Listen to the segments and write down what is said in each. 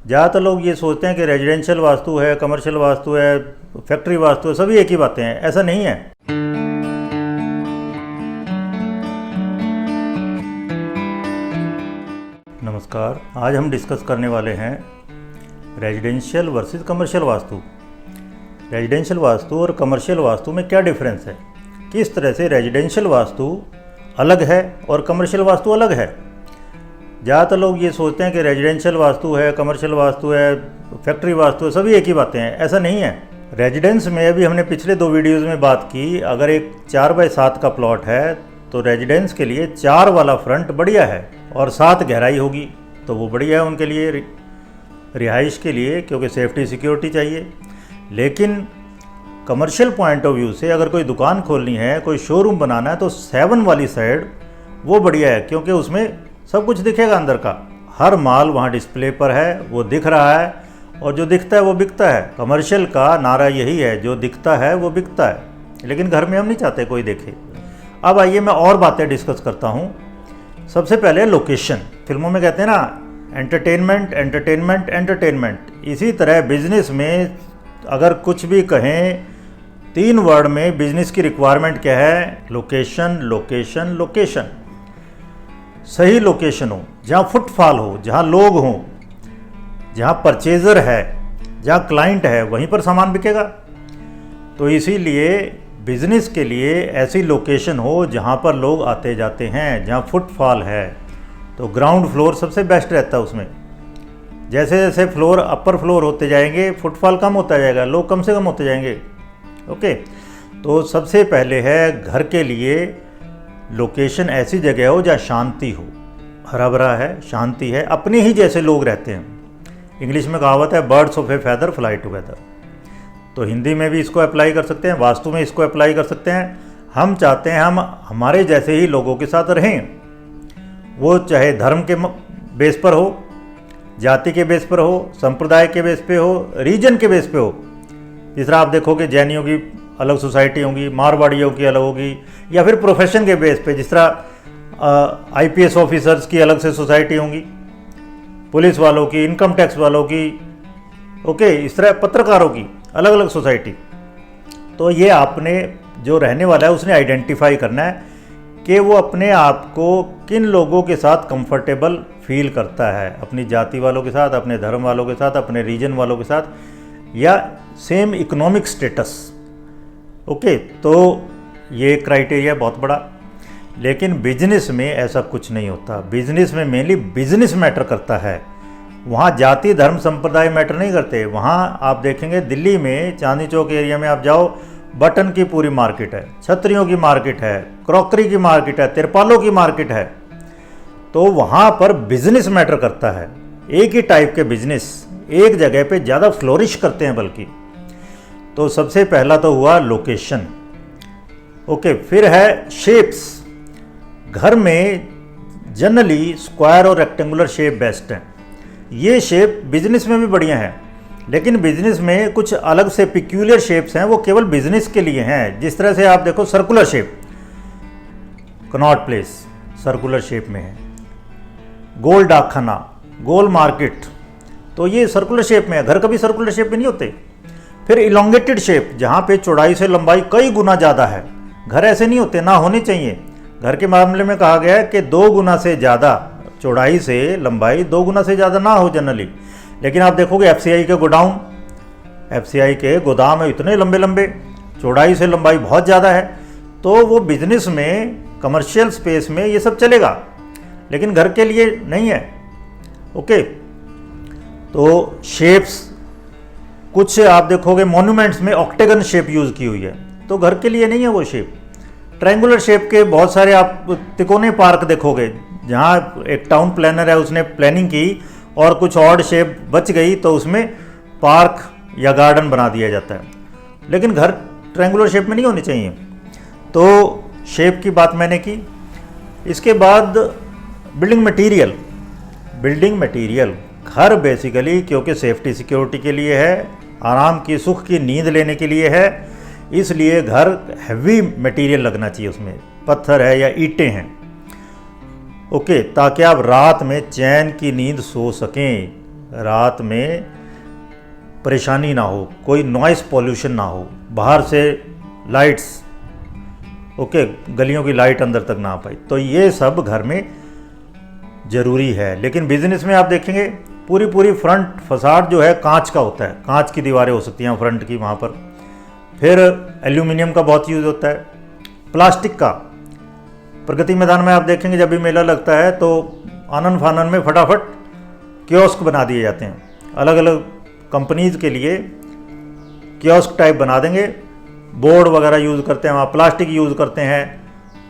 ज़्यादातर लोग ये सोचते हैं कि रेजिडेंशियल वास्तु है, कमर्शियल वास्तु है, फैक्ट्री वास्तु है, सभी एक ही बातें हैं। ऐसा नहीं है। नमस्कार, आज हम डिस्कस करने वाले हैं residential versus commercial vastu. Residential vastu और कमर्शियल वास्तु में क्या डिफरेंस है, किस तरह से रेजिडेंशियल वास्तु अलग है और कमर्शियल वास्तु अलग है। ज़्यादातर लोग ये सोचते हैं कि रेजिडेंशियल वास्तु है, कमर्शियल वास्तु है, फैक्ट्री वास्तु है, सभी एक ही बातें हैं। ऐसा नहीं है। रेजिडेंस में अभी हमने पिछले 2 वीडियोज़ में बात की, अगर एक 4x7 का प्लॉट है तो रेजिडेंस के लिए 4 वाला फ्रंट बढ़िया है और 7 गहराई होगी तो वो बढ़िया है उनके लिए, रिहाइश के लिए, क्योंकि सेफ्टी सिक्योरिटी चाहिए। लेकिन कमर्शियल पॉइंट ऑफ व्यू से अगर कोई दुकान खोलनी है, कोई शोरूम बनाना है, तो 7 वाली साइड वो बढ़िया है, क्योंकि उसमें सब कुछ दिखेगा अंदर का। हर माल वहाँ डिस्प्ले पर है, वो दिख रहा है, और जो दिखता है वो बिकता है। कमर्शियल का नारा यही है, जो दिखता है वो बिकता है। लेकिन घर में हम नहीं चाहते कोई देखे। अब आइए मैं और बातें डिस्कस करता हूँ। सबसे पहले लोकेशन। फिल्मों में कहते हैं ना, एंटरटेनमेंट एंटरटेनमेंट एंटरटेनमेंट। इसी तरह बिजनेस में अगर कुछ भी कहें, 3 वर्ड में बिजनेस की रिक्वायरमेंट क्या है? Location, location, location. सही लोकेशन हो, जहाँ फुटफॉल हो, जहाँ लोग हों, जहाँ परचेज़र है, जहाँ क्लाइंट है, वहीं पर सामान बिकेगा। तो इसीलिए बिजनेस के लिए ऐसी लोकेशन हो जहाँ पर लोग आते जाते हैं, जहाँ फुटफॉल है। तो ग्राउंड फ्लोर सबसे बेस्ट रहता है उसमें। जैसे जैसे फ्लोर अपर फ्लोर होते जाएंगे, फुटफॉल कम होता जाएगा, लोग कम से कम होते जाएंगे। ओके, तो सबसे पहले है घर के लिए लोकेशन ऐसी जगह हो जहाँ शांति हो, हरा भरा है, शांति है, अपने ही जैसे लोग रहते हैं। इंग्लिश में कहावत है, birds of A feather fly together. तो हिंदी में भी इसको अप्लाई कर सकते हैं, वास्तु में इसको अप्लाई कर सकते हैं। हम चाहते हैं हम हमारे जैसे ही लोगों के साथ रहें, वो चाहे धर्म के बेस पर हो, जाति के बेस पर हो, संप्रदाय के बेस पे हो, रीजन के बेस पे हो। जिस तरह आप देखोगे जैनियों की अलग सोसाइटी होगी, मारवाड़ियों की अलग होगी, या फिर प्रोफेशन के बेस पे, जिस तरह IPS ऑफिसर्स की अलग से सोसाइटी होंगी, पुलिस वालों की, इनकम टैक्स वालों की, ओके, इस तरह पत्रकारों की अलग अलग सोसाइटी। तो ये आपने जो रहने वाला है उसने आइडेंटिफाई करना है कि वो अपने आप को किन लोगों के साथ कंफर्टेबल फील करता है, अपनी जाति वालों के साथ, अपने धर्म वालों के साथ, अपने रीजन वालों के साथ, या सेम इकोनॉमिक स्टेटस। ओके, तो ये क्राइटेरिया बहुत बड़ा। लेकिन बिजनेस में ऐसा कुछ नहीं होता। बिजनेस में मेनली बिजनेस मैटर करता है। वहाँ जाति धर्म संप्रदाय मैटर नहीं करते। वहाँ आप देखेंगे दिल्ली में चांदनी चौक एरिया में आप जाओ, बटन की पूरी मार्केट है, छतरियों की मार्केट है, क्रॉकरी की मार्केट है, तिरपालों की मार्केट है। तो वहाँ पर बिजनेस मैटर करता है। एक ही टाइप के बिजनेस एक जगह पे ज़्यादा फ्लोरिश करते हैं बल्कि। तो सबसे पहला तो हुआ लोकेशन। ओके, फिर है शेप्स। घर में जनरली स्क्वायर और रेक्टेंगुलर शेप बेस्ट हैं। ये शेप बिजनेस में भी बढ़िया है, लेकिन बिजनेस में कुछ अलग से पिक्यूलियर शेप्स हैं, वो केवल बिजनेस के लिए हैं। जिस तरह से आप देखो circular shape, Connaught place circular shape में है, गोल डाकखाना, गोल मार्केट, तो ये सर्कुलर शेप में है। घर कभी सर्कुलर शेप में नहीं होते। फिर इलोंगेटेड शेप, जहाँ पे चौड़ाई से लंबाई कई गुना ज़्यादा है। घर ऐसे नहीं होते, ना होने चाहिए। घर के मामले में कहा गया है कि 2 गुना से ज़्यादा चौड़ाई से लंबाई 2 गुना से ज़्यादा ना हो जनरली। लेकिन आप देखोगे FCI के गोडाउन, FCI के गोदाम है, इतने लंबे लंबे, चौड़ाई से लंबाई बहुत ज़्यादा है। तो वो बिजनेस में, कमर्शियल स्पेस में ये सब चलेगा, लेकिन घर के लिए नहीं है। ओके, तो शेप्स, कुछ आप देखोगे मॉन्यूमेंट्स में ऑक्टेगन शेप यूज़ की हुई है, तो घर के लिए नहीं है वो शेप। ट्रायंगुलर शेप के बहुत सारे आप तिकोने पार्क देखोगे, जहाँ एक टाउन प्लानर है उसने प्लानिंग की और कुछ ऑड शेप बच गई तो उसमें पार्क या गार्डन बना दिया जाता है। लेकिन घर ट्रायंगुलर शेप में नहीं होनी चाहिए। तो शेप की बात मैंने की। इसके बाद बिल्डिंग मटेरियल। बिल्डिंग मटेरियल, घर बेसिकली क्योंकि सेफ्टी सिक्योरिटी के लिए है, आराम की, सुख की नींद लेने के लिए है, इसलिए घर हैवी मटेरियल लगना चाहिए उसमें, पत्थर है या ईंटें हैं। ओके, ताकि आप रात में चैन की नींद सो सकें। रात में परेशानी ना हो, कोई नॉइस पॉल्यूशन ना हो, बाहर से लाइट्स, ओके, गलियों की लाइट अंदर तक ना आ पाए, तो ये सब घर में ज़रूरी है। लेकिन बिजनेस में आप देखेंगे पूरी फ्रंट फसाड जो है कांच का होता है, कांच की दीवारें हो सकती हैं फ्रंट की वहाँ पर। फिर एल्यूमिनियम का बहुत यूज़ होता है, प्लास्टिक का। प्रगति मैदान में आप देखेंगे जब भी मेला लगता है तो आनन फानन में फटाफट कियोस्क बना दिए जाते हैं, अलग अलग कंपनीज़ के लिए कियोस्क टाइप बना देंगे, बोर्ड वगैरह यूज़ करते हैं, वहाँ प्लास्टिक यूज़ करते हैं,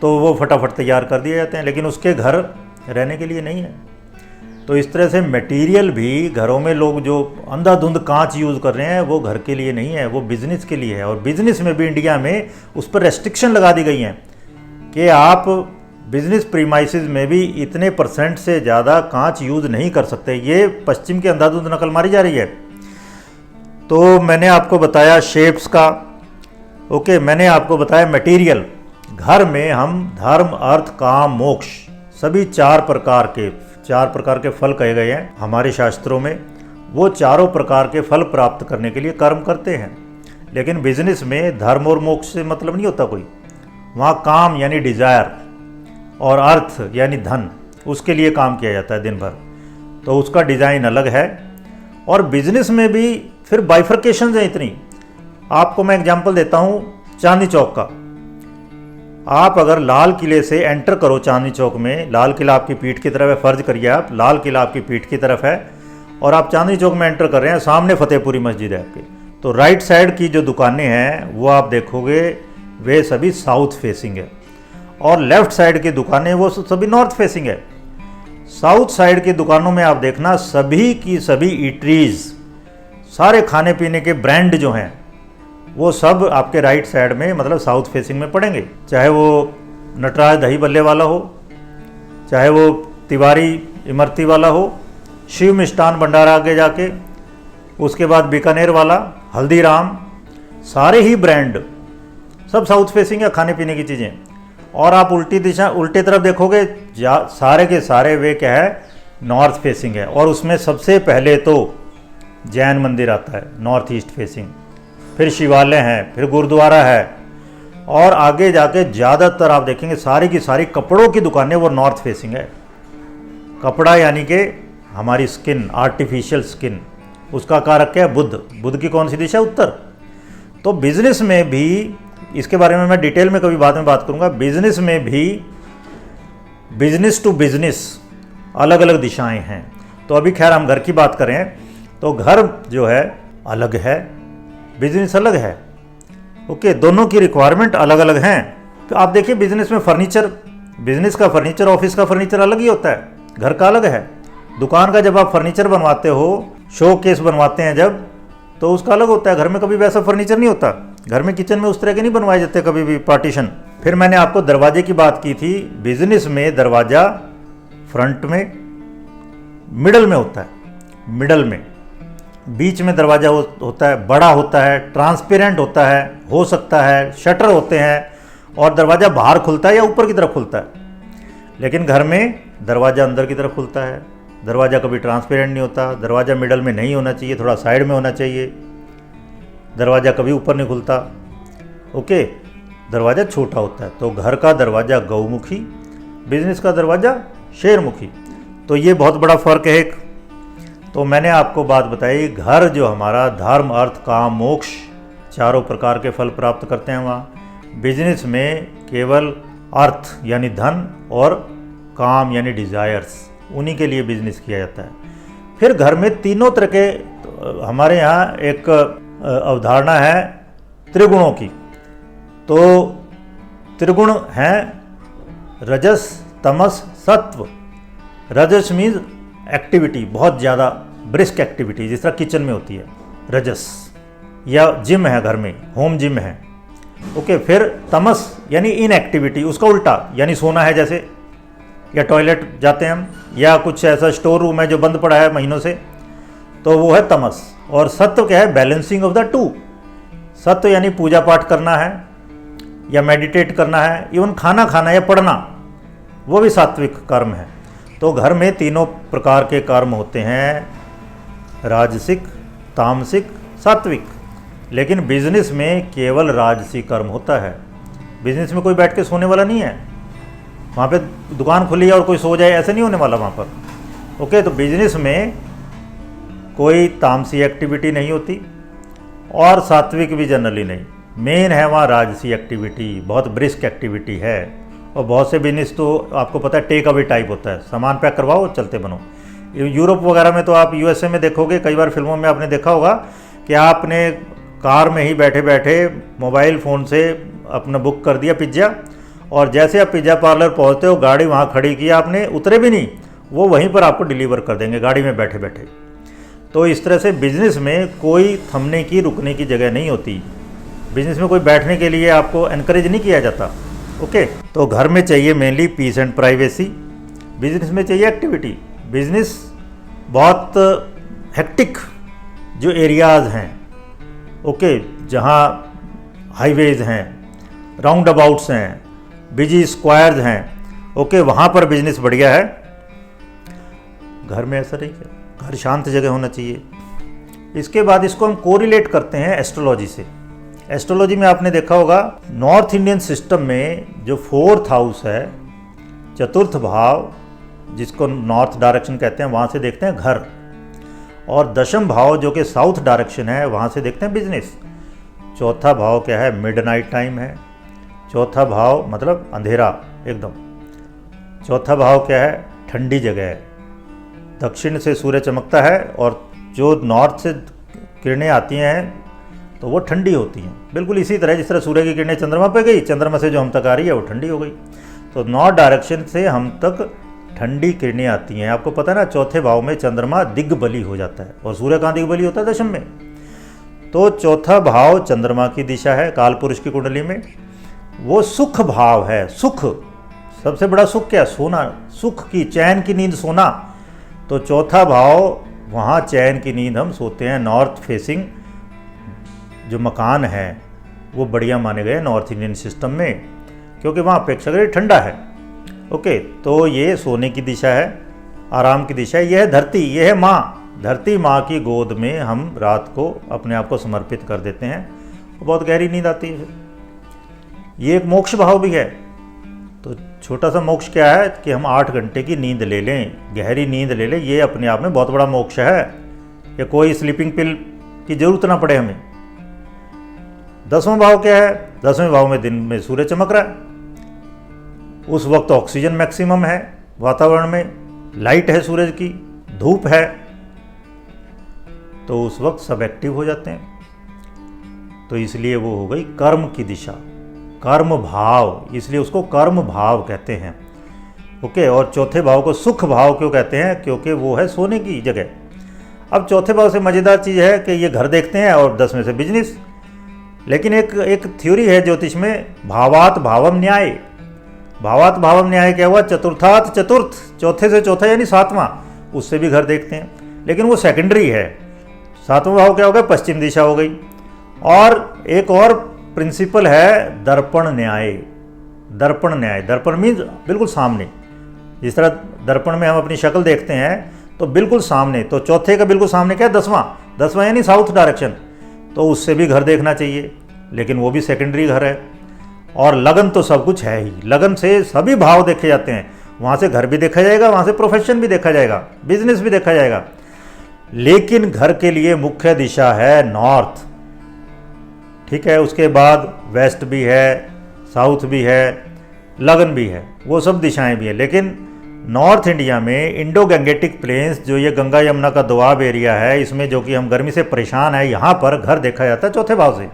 तो वो फटाफट तैयार कर दिए जाते हैं, लेकिन उसके घर रहने के लिए नहीं है। तो इस तरह से मटेरियल भी घरों में लोग जो अंधाधुंध कांच यूज़ कर रहे हैं वो घर के लिए नहीं है, वो बिज़नेस के लिए है। और बिज़नेस में भी इंडिया में उस पर रेस्ट्रिक्शन लगा दी गई हैं कि आप बिज़नेस प्रीमाइसेस में भी इतने % से ज़्यादा कांच यूज़ नहीं कर सकते। ये पश्चिम की अंधाधुंध नकल मारी जा रही है। तो मैंने आपको बताया शेप्स का, ओके, मैंने आपको बताया मटेरियल। घर में हम धर्म, अर्थ, काम, मोक्ष, सभी चार प्रकार के फल कहे गए हैं हमारे शास्त्रों में। वो चारों प्रकार के फल प्राप्त करने के लिए कर्म करते हैं। लेकिन बिजनेस में धर्म और मोक्ष से मतलब नहीं होता कोई। वहाँ काम यानी डिज़ायर और अर्थ यानी धन, उसके लिए काम किया जाता है दिन भर, तो उसका डिज़ाइन अलग है। और बिजनेस में भी फिर बाइफर्केशन है इतनी। आपको मैं एग्जांपल देता हूँ चांदनी चौक का। आप अगर लाल किले से एंटर करो चांदनी चौक में, लाल किला आपकी पीठ की तरफ है, फ़र्ज करिए आप लाल किला आपकी पीठ की तरफ है और आप चांदनी चौक में एंटर कर रहे हैं, सामने फतेहपुरी मस्जिद है आपके, तो राइट साइड की जो दुकानें हैं वो आप देखोगे वे सभी साउथ फेसिंग है, और लेफ़्ट साइड की दुकानें वो सभी नॉर्थ फेसिंग है। साउथ साइड की दुकानों में आप देखना सभी की सभी ईटरीज, सारे खाने पीने के ब्रांड जो हैं वो सब आपके राइट साइड में, मतलब साउथ फेसिंग में पड़ेंगे। चाहे वो नटराज दही बल्ले वाला हो, चाहे वो तिवारी इमरती वाला हो, शिव मिष्ठान भंडारा आगे जाके, उसके बाद बीकानेर वाला, हल्दीराम, सारे ही ब्रांड सब साउथ फेसिंग है खाने पीने की चीज़ें। और आप उल्टी तरफ देखोगे सारे के सारे वे क्या है, नॉर्थ फेसिंग है। और उसमें सबसे पहले तो जैन मंदिर आता है नॉर्थ ईस्ट फेसिंग, फिर शिवालय हैं, फिर गुरुद्वारा है, और आगे जाके ज़्यादातर आप देखेंगे सारी की सारी कपड़ों की दुकानें वो नॉर्थ फेसिंग है। कपड़ा यानी कि हमारी स्किन, आर्टिफिशियल स्किन, उसका कारक क्या है, बुध की कौन सी दिशा, उत्तर। तो बिजनेस में भी, इसके बारे में मैं डिटेल में कभी बाद में बात करूंगा, बिजनेस में भी बिजनेस टू बिजनेस अलग अलग दिशाएं हैं। तो अभी खैर हम घर की बात करें तो घर जो है अलग है, बिजनेस अलग है, ओके, दोनों की रिक्वायरमेंट अलग अलग हैं। तो आप देखिए बिजनेस में फर्नीचर, बिजनेस का फर्नीचर, ऑफिस का फर्नीचर अलग ही होता है, घर का अलग है। दुकान का जब आप फर्नीचर बनवाते हो, शो केस बनवाते हैं जब, तो उसका अलग होता है। घर में कभी वैसा फर्नीचर नहीं होता, घर में किचन में उस तरह के नहीं बनवाए जाते कभी भी पार्टीशन। फिर मैंने आपको दरवाजे की बात की थी। बिजनेस में दरवाज़ा फ्रंट में, मिडल में होता है, मिडल में, बीच में दरवाज़ा होता है, बड़ा होता है, ट्रांसपेरेंट होता है, हो सकता है शटर होते हैं, और दरवाज़ा बाहर खुलता है या ऊपर की तरफ खुलता है। लेकिन घर में दरवाज़ा अंदर की तरफ खुलता है, दरवाज़ा कभी ट्रांसपेरेंट नहीं होता, दरवाज़ा मिडल में नहीं होना चाहिए, थोड़ा साइड में होना चाहिए, दरवाज़ा कभी ऊपर नहीं खुलता, ओके, दरवाज़ा छोटा होता है। तो घर का दरवाज़ा गौमुखी, बिजनेस का दरवाज़ा शेरमुखी। तो ये बहुत बड़ा फ़र्क है एक। तो मैंने आपको बात बताई, घर जो हमारा धर्म, अर्थ, काम, मोक्ष, चारों प्रकार के फल प्राप्त करते हैं वहाँ। बिजनेस में केवल अर्थ यानी धन और काम यानी डिज़ायर्स, उन्हीं के लिए बिजनेस किया जाता है। फिर घर में तीनों तरह के, हमारे यहाँ एक अवधारणा है त्रिगुणों की। तो त्रिगुण हैं रजस, तमस, सत्व। रजस मीन्स एक्टिविटी, बहुत ज़्यादा ब्रिस्क एक्टिविटी, जिस तरह किचन में होती है रजस, या जिम है घर में, होम जिम है, ओके। फिर तमस यानी इनएक्टिविटी, उसका उल्टा, यानी सोना है जैसे, या टॉयलेट जाते हैं हम, या कुछ ऐसा स्टोर रूम है जो बंद पड़ा है महीनों से, तो वो है तमस। और सत्व क्या है, बैलेंसिंग ऑफ द टू। सत्व यानी पूजा पाठ करना है या मेडिटेट करना है, इवन खाना खाना या पढ़ना, वो भी सात्विक कर्म है। तो घर में तीनों प्रकार के कर्म होते हैं, राजसिक, तामसिक, सात्विक। लेकिन बिजनेस में केवल राजसी कर्म होता है। बिजनेस में कोई बैठ के सोने वाला नहीं है, वहाँ पे दुकान खुली है और कोई सो जाए, ऐसे नहीं होने वाला वहाँ पर। ओके, तो बिजनेस में कोई तामसी एक्टिविटी नहीं होती और सात्विक भी जनरली नहीं। मेन है वहाँ राजसी एक्टिविटी, बहुत ब्रिस्क एक्टिविटी है। और बहुत से बिजनेस तो आपको पता है टेक अवे टाइप होता है, सामान पैक करवाओ चलते बनो। यूरोप वगैरह में तो आप यूएसए में देखोगे, कई बार फिल्मों में आपने देखा होगा कि आपने कार में ही बैठे बैठे मोबाइल फ़ोन से अपना बुक कर दिया पिज्ज़ा, और जैसे आप पिज्ज़ा पार्लर पहुंचते हो, गाड़ी वहाँ खड़ी की आपने, उतरे भी नहीं, वो वहीं पर आपको डिलीवर कर देंगे गाड़ी में बैठे बैठे। तो इस तरह से बिजनेस में कोई थमने की, रुकने की जगह नहीं होती। बिजनेस में कोई बैठने के लिए आपको एनकरेज नहीं किया जाता। ओके, तो घर में चाहिए mainly peace and privacy, business में चाहिए एक्टिविटी। बिजनेस बहुत हेक्टिक जो एरियाज़ हैं, ओके, जहाँ हाईवेज़ हैं, राउंड अबाउट्स हैं, बिजी स्क्वायर्स हैं, ओके, वहाँ पर बिजनेस बढ़िया है। घर में ऐसा नहीं है, घर शांत जगह होना चाहिए। इसके बाद इसको हम कोरिलेट करते हैं एस्ट्रोलॉजी से। एस्ट्रोलॉजी में आपने देखा होगा नॉर्थ इंडियन सिस्टम में जो 4th हाउस है, चतुर्थ भाव जिसको नॉर्थ डायरेक्शन कहते हैं, वहाँ से देखते हैं घर, और दशम भाव जो कि साउथ डायरेक्शन है, वहाँ से देखते हैं बिजनेस। चौथा भाव क्या है? मिडनाइट टाइम है। चौथा भाव मतलब अंधेरा एकदम। चौथा भाव क्या है? ठंडी जगह है। दक्षिण से सूर्य चमकता है और जो नॉर्थ से किरणें आती हैं तो वो ठंडी होती हैं, बिल्कुल इसी तरह जिस तरह सूर्य की किरणें चंद्रमा पे गई, चंद्रमा से जो हम तक आ रही है वो ठंडी हो गई। तो नॉर्थ डायरेक्शन से हम तक ठंडी किरणें आती हैं। आपको पता है ना, चौथे भाव में चंद्रमा दिग्बली हो जाता है और सूर्य कहाँ दिग्बली होता है? दशम में। तो चौथा भाव चंद्रमा की दिशा है काल पुरुष की कुंडली में, वो सुख भाव है। सुख, सबसे बड़ा सुख क्या? सोना, सुख की, चैन की नींद सोना। तो चौथा भाव, वहाँ चैन की नींद हम सोते हैं। नॉर्थ फेसिंग जो मकान है वो बढ़िया माने गए नॉर्थ इंडियन सिस्टम में, क्योंकि वहाँ अपेक्षाकृत ठंडा है। ओके, तो ये सोने की दिशा है, आराम की दिशा है। यह है धरती, यह है माँ। धरती माँ की गोद में हम रात को अपने आप को समर्पित कर देते हैं, बहुत गहरी नींद आती है। ये एक मोक्ष भाव भी है। तो छोटा सा मोक्ष क्या है कि हम 8 घंटे की नींद ले लें, गहरी नींद ले लें, ये अपने आप में बहुत बड़ा मोक्ष है। या कोई स्लीपिंग पिल की जरूरत ना पड़े हमें। 10वां भाव क्या है? 10वें भाव में दिन में सूर्य चमक रहा है, उस वक्त ऑक्सीजन मैक्सिमम है वातावरण में, लाइट है सूरज की, धूप है, तो उस वक्त सब एक्टिव हो जाते हैं। तो इसलिए वो हो गई कर्म की दिशा, कर्म भाव, इसलिए उसको कर्म भाव कहते हैं। ओके, और चौथे भाव को सुख भाव क्यों कहते हैं? क्योंकि वो है सोने की जगह। अब चौथे भाव से मज़ेदार चीज़ है कि ये घर देखते हैं और 10वें से बिजनेस। लेकिन एक थ्योरी है ज्योतिष में, भावात भावम न्याय। भावात भावम न्याय क्या हुआ? चतुर्थात चतुर्थ, चौथे से चौथा यानी 7वां, उससे भी घर देखते हैं, लेकिन वो सेकेंडरी है। 7वां भाव क्या हो गया? पश्चिम दिशा हो गई। और एक और प्रिंसिपल है दर्पण न्याय। दर्पण न्याय, दर्पण मीन्स बिल्कुल सामने। जिस तरह दर्पण में हम अपनी शक्ल देखते हैं तो बिल्कुल सामने, तो चौथे का बिल्कुल सामने क्या है? 10वां यानी साउथ डायरेक्शन, तो उससे भी घर देखना चाहिए, लेकिन वो भी सेकेंडरी घर है। और लगन तो सब कुछ है ही, लगन से सभी भाव देखे जाते हैं। वहाँ से घर भी देखा जाएगा, वहाँ से प्रोफेशन भी देखा जाएगा, बिजनेस भी देखा जाएगा। लेकिन घर के लिए मुख्य दिशा है नॉर्थ, ठीक है। उसके बाद वेस्ट भी है, साउथ भी है, लगन भी है, वो सब दिशाएं भी है। लेकिन नॉर्थ इंडिया में इंडो गंगेटिक प्लेन्स, जो ये गंगा यमुना का दोआब एरिया है, इसमें जो कि हम गर्मी से परेशान है, यहाँ पर घर देखा जाता है चौथे भाव से।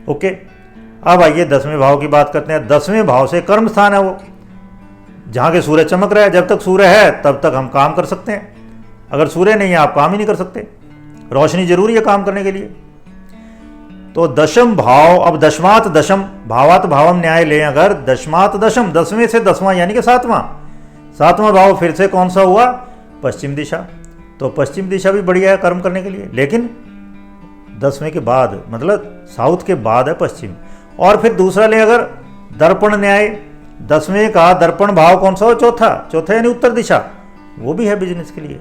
ओके, अब आइए 10वें भाव की बात करते हैं। 10वें भाव से कर्म स्थान है वो, जहाँ के सूर्य चमक रहा है। जब तक सूर्य है तब तक हम काम कर सकते हैं, अगर सूर्य नहीं है आप काम ही नहीं कर सकते। रोशनी जरूरी है काम करने के लिए। तो दशम भाव, अब दशमात दशम, भावात भावम न्याय लें अगर, दशमात दशम, 10वें से 10वां यानी कि 7वां भाव फिर से कौन सा हुआ? पश्चिम दिशा। तो पश्चिम दिशा भी बढ़िया है कर्म करने के लिए, लेकिन 10वें के बाद, मतलब साउथ के बाद है पश्चिम। और फिर दूसरा ले अगर दर्पण न्याय, 10वें का दर्पण भाव कौन सा हो? चौथा यानी उत्तर दिशा, वो भी है बिजनेस के लिए।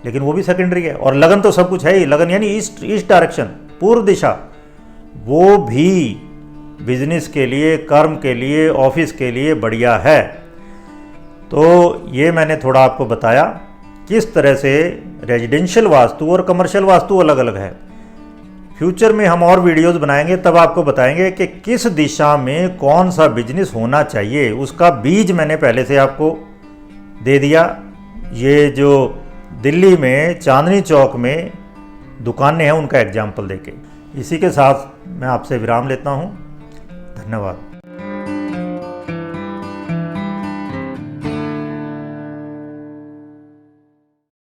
लेकिन वो भी सेकेंडरी है। और लगन तो सब कुछ है ही, लगन यानी ईस्ट डायरेक्शन, पूर्व दिशा, वो भी बिजनेस के लिए, कर्म के लिए, ऑफिस के लिए बढ़िया है। तो ये मैंने थोड़ा आपको बताया किस तरह से रेजिडेंशियल वास्तु और कमर्शियल वास्तु अलग अलग है। फ्यूचर में हम और वीडियोस बनाएंगे, तब आपको बताएंगे कि किस दिशा में कौन सा बिजनेस होना चाहिए। उसका बीज मैंने पहले से आपको दे दिया। ये जो दिल्ली में चांदनी चौक में दुकानें हैं, उनका एग्जाम्पल देके। इसी के साथ मैं आपसे विराम लेता हूँ। धन्यवाद।